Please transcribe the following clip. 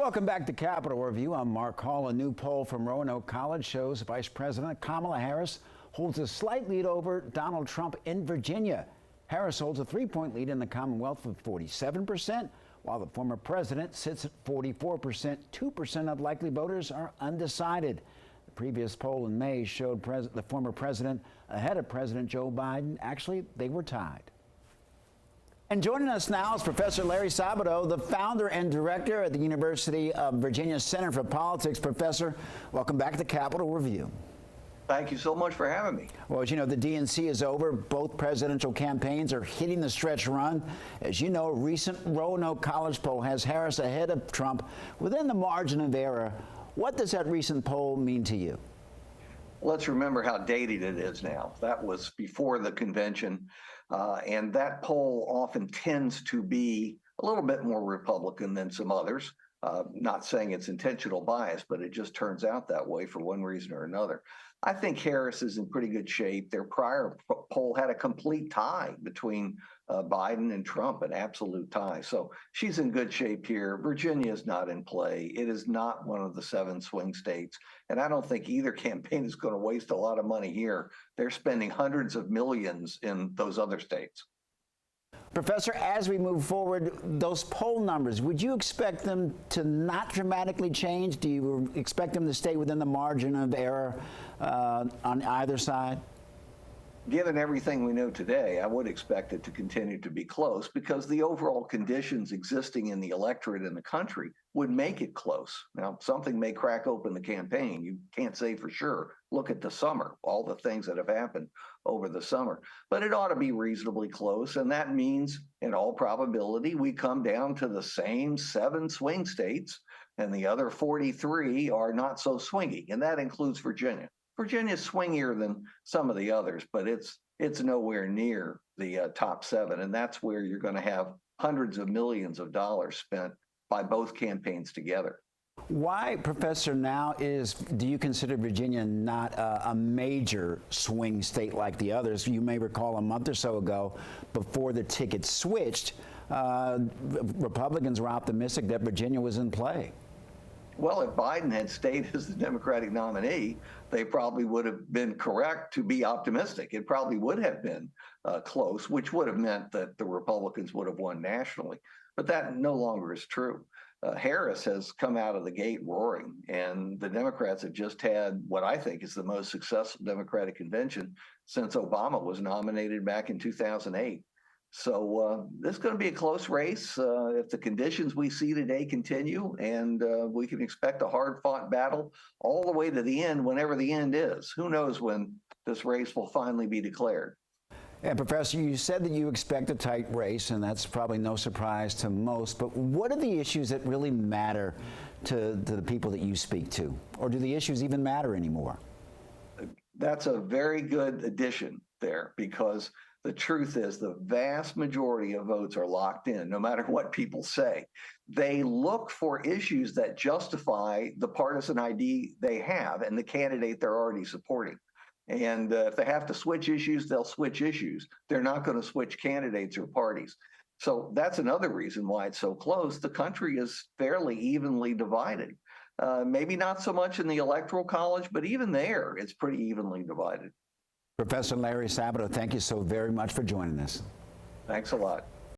Welcome back to Capitol Review. I'm Mark Hall. A new poll from Roanoke College shows Vice President Kamala Harris holds a slight lead over Donald Trump in Virginia. Harris holds a 3-point lead in the Commonwealth with 47%, while the former president sits at 44%. 2% of likely voters are undecided. The previous poll in May showed the former president ahead of President Joe Biden. Actually, they were tied. And joining us now is Professor Larry Sabato, the founder and director at the University of Virginia Center for Politics. Professor, welcome back to Capitol Review. Thank you so much for having me. Well, as you know, the DNC is over. Both presidential campaigns are hitting the stretch run. As you know, a recent Roanoke College poll has Harris ahead of Trump within the margin of error. What does that recent poll mean to you? Let's remember how dated it is now. That was before the convention, and that poll often tends to be a little bit more Republican than some others. Not saying it's intentional bias, but it just turns out that way for one reason or another. I think Harris is in pretty good shape. Their prior poll had a complete tie between Biden and Trump, an absolute tie. So she's in good shape here. Virginia is not in play. It is not one of the 7 swing states. And I don't think either campaign is going to waste a lot of money here. They're spending hundreds of millions in those other states. Professor, as we move forward, those poll numbers, would you expect them to not dramatically change? Do you expect them to stay within the margin of error on either side? Given everything we know today, I would expect it to continue to be close because the overall conditions existing in the electorate in the country would make it close. Now, something may crack open the campaign. You can't say for sure. Look at the summer, all the things that have happened over the summer. But it ought to be reasonably close, and that means, in all probability, we come down to the same 7 swing states, and the other 43 are not so swingy, and that includes Virginia. Virginia's swingier than some of the others, but it's nowhere near the top 7, and that's where you're going to have hundreds of millions of dollars spent by both campaigns together. Why, Professor, do you consider Virginia not a major swing state like the others? You may recall a month or so ago, before the ticket switched, Republicans were optimistic that Virginia was in play. Well, if Biden had stayed as the Democratic nominee, they probably would have been correct to be optimistic. It probably would have been close, which would have meant that the Republicans would have won nationally. But that no longer is true. Harris has come out of the gate roaring, and the Democrats have just had what I think is the most successful Democratic convention since Obama was nominated back in 2008. So this is going to be a close race if the conditions we see today continue, and we can expect a hard-fought battle all the way to the end, whenever the end is. Who knows when this race will finally be declared. And Professor, you said that you expect a tight race, and that's probably no surprise to most, but what are the issues that really matter to the people that you speak to? Or do the issues even matter anymore? That's a very good addition there, because the truth is the vast majority of votes are locked in, no matter what people say. They look for issues that justify the partisan ID they have and the candidate they're already supporting. And if they have to switch issues, they'll switch issues. They're not going to switch candidates or parties. So that's another reason why it's so close. The country is fairly evenly divided. Maybe not so much in the Electoral College, but even there, it's pretty evenly divided. Professor Larry Sabato, thank you so very much for joining us. Thanks a lot.